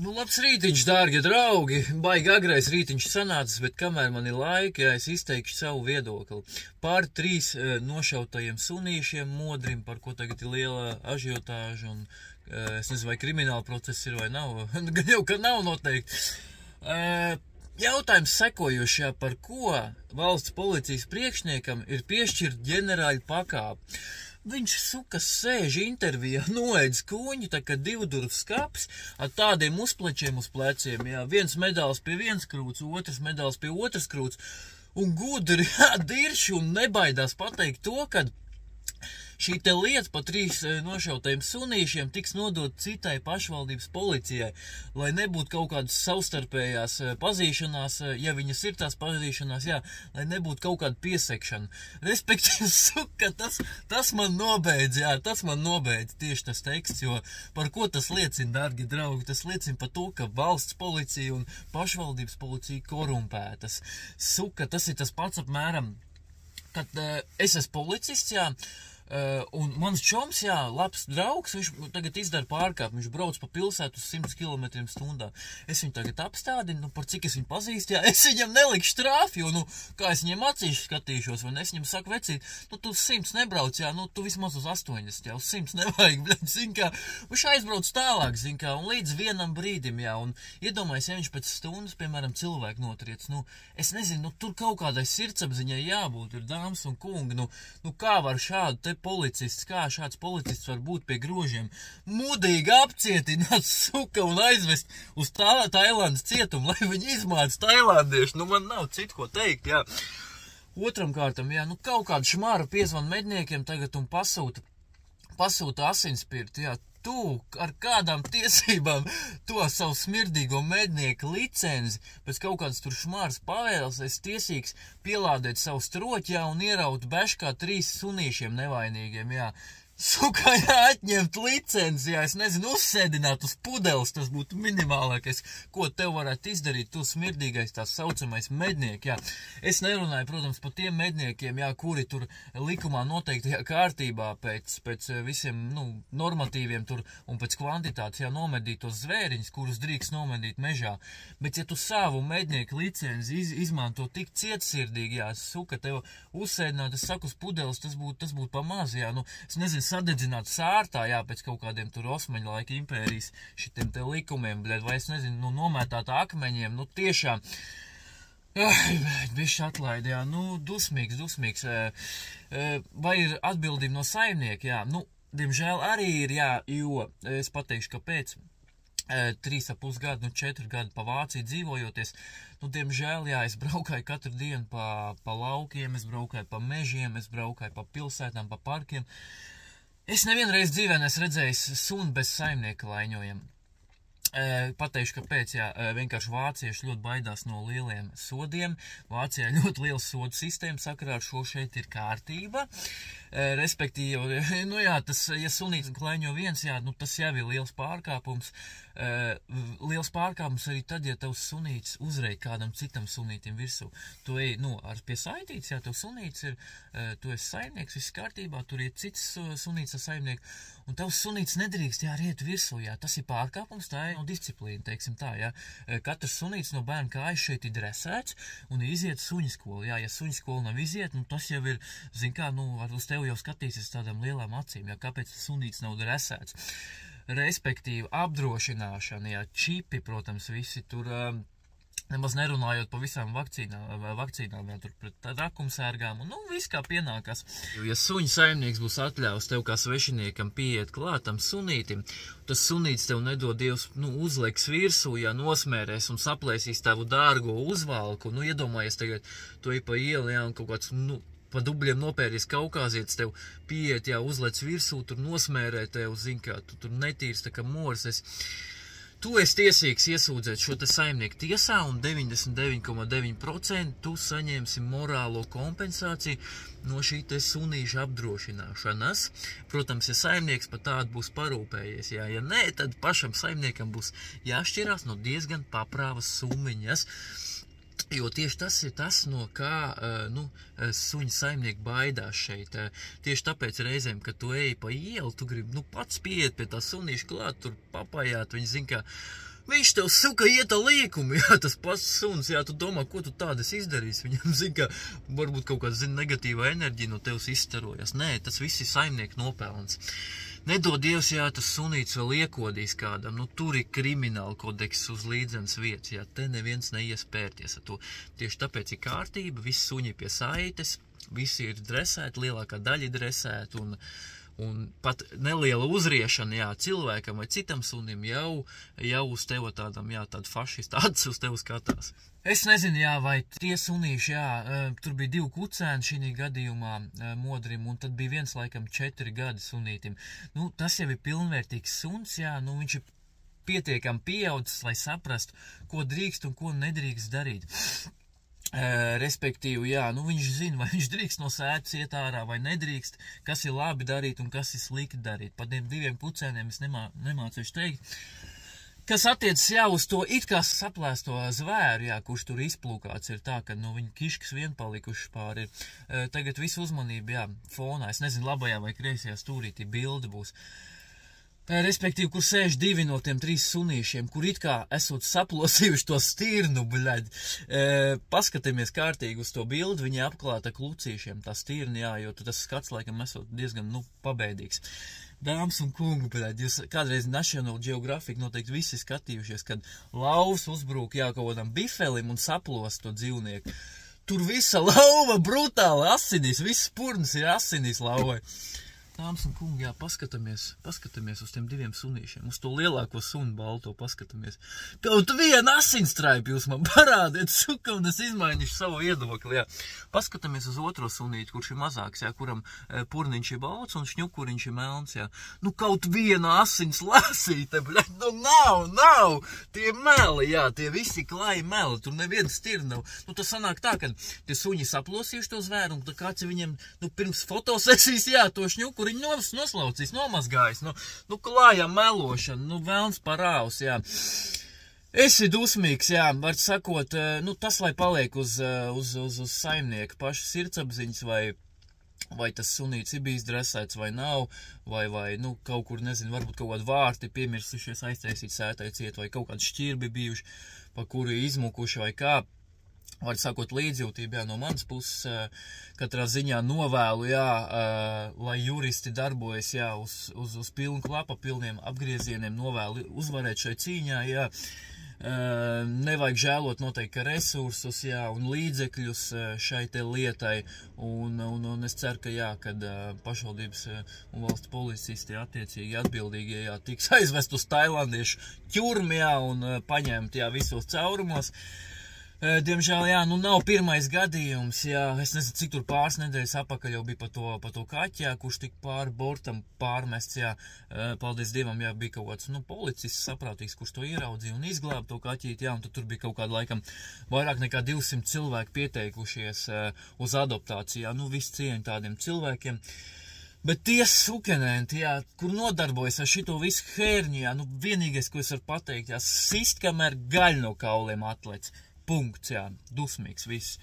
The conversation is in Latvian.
Nu, labs rītiņš, dārgie draugi. Baigi agrais rītiņš sanācis, bet kamēr man ir laika, es izteikšu savu viedokli. Pār 3 nošautajiem sunīšiem modrim, par ko tagad ir liela ažiotāža, un es nezinu, vai krimināla process ir vai nav. Gan jau, ka nav noteikti. Jautājums sekojošajā, par ko valsts policijas priekšniekam ir piešķirt ģenerāļu pakāpi. Viņš sukas sēž intervijā, noēdz kūņi, tā kā divdurvs skapis, ar tādiem uzplečiem uz pleciem, jā, viens medāls pie viens krūts, otrs medāls pie otras krūts, un gudri, jā, dirši un nebaidās pateikt to, kad šī te lieta pa 3 nošautajiem sunīšiem tiks nodot citai pašvaldības policijai, lai nebūtu kaut kādas savstarpējās pazīšanās, ja viņas ir tās pazīšanās, jā, lai nebūtu kaut kāda piesekšana. Respektīvi, suka, tas man nobeidz, jā, tas man nobeidz tieši tas teksts, jo par ko tas liecina, dargi draugi, tas liecina par to, ka valsts policija un pašvaldības policija korumpētas. Suka, tas ir tas pats apmēram, kad es esmu policists, jā, un mans čoms, jā, labs draugs, viņš tagad izdara pārkāpumu, viņš brauc pa pilsētu uz 100 km/h. Es viņu tagad apstādinu, par cik es viņu pazīstu, jā, es viņam nelikšu trāfi, jo, kā es viņam acīs skatīšos, vai es viņam saku, vecīt, tu 100 nebrauc, jā, tu vismaz uz 80, jā, uz 100 nevajag, bļaļ, zin kā, viņš aizbrauc tālāk, zin kā, un līdz vienam brīdim, jā, un iedomājies, ja viņš pēc stundas, piemēram, cilvēku notriec, es nezinu, tur kaut kādai sirdsapziņai jābūt, ir dāmas un kungi, kā var šādu te policists, kā šāds policists var būt pie grožiem, mudīgi apcietināt suka un aizvest uz Tailandes cietumu, lai viņi izmāc tailandieši, man nav citu ko teikt, jā. Otram kārtam, jā, kaut kādu šmāru piezvan medniekiem tagad un pasūta asinspirti, jā, tu ar kādām tiesībām to savu smirdīgo mednieku licenzi pēc kaut kādas tur šmāras pavēles esi tiesīgs pielādēt savu stroķi, jā, un ieraut beškā 3 sunīšiem nevainīgiem, jā. Suka, jā, atņemt licenci, jā, es nezinu, uzsēdināt uz pudeles, tas būtu minimālākais, ko tev varētu izdarīt, tu smirdīgais tās saucamais mednieki, jā. Es nerunāju, protams, par tiem medniekiem, jā, kuri tur likumā noteiktajā kārtībā pēc visiem, normatīviem tur un pēc kvantitātes, jā, nomedīt tos zvēriņus, kurus drīkst nomedīt mežā. Bet, ja tu savu mednieku licenci izmanto tik cietsirdīgi, jā, suka, tev uzsēdināt, es saku, uz pudeles, tas būtu pa maz, jā, es nezinu, sadedzināt sārtā, jā, pēc kaut kādiem tur Osmaņu laika impērijas šitiem te likumiem, bļaļ, vai es nezinu, nomētāt akmeņiem, tiešām, bišķi atlaidi, jā, dusmīgs, vai ir atbildība no saimnieka, jā, diemžēl arī ir, jā, jo, es pateikšu, kāpēc, 3,5 gadu, 4 gadu pa Vāciju dzīvojoties, diemžēl, jā, es braukāju katru dienu pa laukiem, es braukāju pa mežiem, es braukāju pa pilsētām, pa parkiem. Es nevienreiz dzīvē neesmu redzējis suni bez saimnieka laiņojam. Pateikšu, kāpēc, jā, vienkārši vācieši ļoti baidās no lieliem sodiem. Vācijā ļoti liela sodu sistēma, sakarā ar šo šeit ir kārtība. Respektīvi, jā, tas, ja sunīts klaiņo viens, jā, tas jau ir liels pārkāpums. Liels pārkāpums arī tad, ja tavs sunīts uzreik kādam citam sunītim virsū. Tu ej, ar pie saitīts, jā, tev sunīts ir, tu esi saimnieks, viss kārtībā, tur ir cits sunīts ar saimnieku, un tavs sunīts nedrīkst, jā, riet virsū, jā, tas ir pārkāpums, tā ir disciplīna, teiksim tā, jā. Katrs sunīts no bērna kājas šeit ir dresēts un iziet suņu skolu, jā, ja suņu skola nav iziet, tas jau ir, zin kā, uz tevi jau skatīsies tādām lielām acīm, jā, kāpēc sunīts nav dresēts. Respektīvi, apdrošināšana, jā, čipi, protams, visi tur, nemaz nerunājot pa visām vakcīnām, jā, tur pret rakumsērgām, un, viss kā pienākas. Ja suņu saimnieks būs atļaus tev kā svešiniekam pieiet klātam sunītim, tas sunīts tev nedod Dievs, uzliks virsū, jā, nosmērēs un saplēsīs tavu dārgo uzvalku, iedomājies tagad, tu ej pa ielu, jā, un kaut kāds, pa dubļiem nopēries kaukāzietis, tev pieiet, jā, uzlec virsū, tur nosmērē tev, zin kā, tu tur netīrs, tā kā mors, tu esi tiesīgs iesūdzēt šo te saimnieku tiesā, un 99,9% tu saņemsi morālo kompensāciju no šī te sunīša apdrošināšanas. Protams, ja saimnieks par tādu būs parūpējies, jā, ja nē, tad pašam saimniekam būs jāšķirās no diezgan paprāvas summiņas. Jo tieši tas ir tas, no kā suņa saimnieki baidās šeit. Tieši tāpēc reizēm, kad tu ej pa ielu, tu gribi pats pieiet pie tā sunīša klāt, tur papājāt, viņi zin kā, Viņš tev suka ieta liekumu, jā, tas pats suns, jā, tu domā, ko tu tādas izdarīsi. Viņam, zin, ka varbūt kaut kāda, negatīva enerģija no tevis izstarojas. Nē, tas viss ir saimnieku nopelns. Nedod Dievs, jā, tas sunīts vēl iekodīs kādam, nu tur ir krimināla kodeks uz līdzenas vietas, jā, te neviens neies pērties ar to. Tieši tāpēc ir kārtība, visi suņi pie saites, visi ir dresēti, lielākā daļa ir dresēti, un pat neliela uzriešana, jā, cilvēkam vai citam sunim jau uz tevi tādam, jā, tādu fašistu acis uz tevi skatās. Es nezinu, jā, vai tie sunīši, jā, tur bija 2 kucēni šī gadījumā modrim, un tad bija viens, laikam, 4 gadi sunītim. Nu, tas jau ir pilnvērtīgs suns, jā, nu, viņš ir pietiekami pieaudzis, lai saprastu, ko drīkst un ko nedrīkst darīt. Respektīvi, jā, nu viņš zina, vai viņš drīkst no sētas iet ārā vai nedrīkst, kas ir labi darīt un kas ir slikti darīt. Par tiem 2 pucēniem es nemācīšu teikt. Kas attiecas jau uz to it kā saplēsto zvēru, jā, kurš tur izplūkāts ir tā, ka no viņa kiškas vien palikuši pāri. Tagad visu uzmanību, jā, fonā, es nezinu, labajā vai kreisajā stūrītī bilde būs. Respektīvi, kur sēž 2 no tiem 3 sunīšiem, kur it kā esot saplosījuši to stirnu, bļaļ. Paskatāmies kārtīgi uz to bildi, viņi apklāta klucīšiem, tā stirni, jā, jo tas skats laikam esot diezgan, nu, pabeidīgs. Dāmas un kungi, bļaļ, jūs kādreiz National Geographic noteikti visi skatījušies, kad lauvs uzbrūk, jā, kaut kādam bifelim un saplos to dzīvnieku. Tur visa lauva brutāli asinīs, viss spurnis ir asinīs lauvai. Dāmas un kungi, jā, paskatāmies uz tiem 2 sunīšiem, uz to lielāko sunu balto paskatāmies. Kaut viena asinstraipi jūs man parādiet, suka, un es izmainīšu savu viedokli, jā. Paskatāmies uz otro sunīti, kurš ir mazāks, jā, kuram purniņš ir balts un šņukuriņš ir melns, jā. Nu, kaut viena asins lasīte, bļaļ, nu nav, tie meli, jā, tie visi klāji meli, tur neviens stirna nav. Nu, tas sanāk tā, ka tie suņi saplosījuši to zvēru, un kāds viņiem, nu, pirms fotosesijas, jā, to šņukuriņu noslaucīs, nomazgājis, nu klājā melošana, nu velns parāvs, jā. Esi dusmīgs, jā, var sakot, nu tas, lai paliek uz saimnieka paša sirdsapziņas, vai tas sunīts ir bijis dresēts vai nav, vai nu, kaut kur, nezinu, varbūt kaut kādi vārti piemirsušies aiztaisīt sētai ciet, vai kaut kādi šķirbi bijuši, pa kuri izmukuši vai kā. Var sakot, līdzjūtība, jā, no manas puses, katrā ziņā novēlu, jā, lai juristi darbojas, jā, uz pilnu klapa, pilniem apgriezieniem, novēlu uzvarēt šai cīņā, jā. Nevajag žēlot noteikti resursus, jā, un līdzekļus šai te lietai, un es ceru, ka jā, kad pašvaldības un valsts policisti attiecīgi atbildīgie, jā, tiks aizvest uz tailandiešu ķurmi, jā, un paņemt, jā, visos caurumos. Diemžēl, jā, nu nav pirmais gadījums, jā, es nezinu, cik tur pāris nedēļas apakaļ jau bija pa to kaķi, jā, kurš tik pāri bortam pārmests, jā, paldies Dievam, jā, bija kaut kāds, nu, policists saprātīgs, kurš to ieraudzīja un izglāba to kaķīti, jā, un tur bija kaut kāda, laikam, vairāk nekā 200 cilvēki pieteikušies uz adoptāciju, jā, nu, viss cieņa tādiem cilvēkiem. Bet tie sukenenti, jā, kur nodarbojas ar šito visu hērņu, jā, nu, vienīgais, ko es varu pateikt, jā, sist, kamēr gaļ no kauliem atlec. Punkts, jā, dusmīgs viss.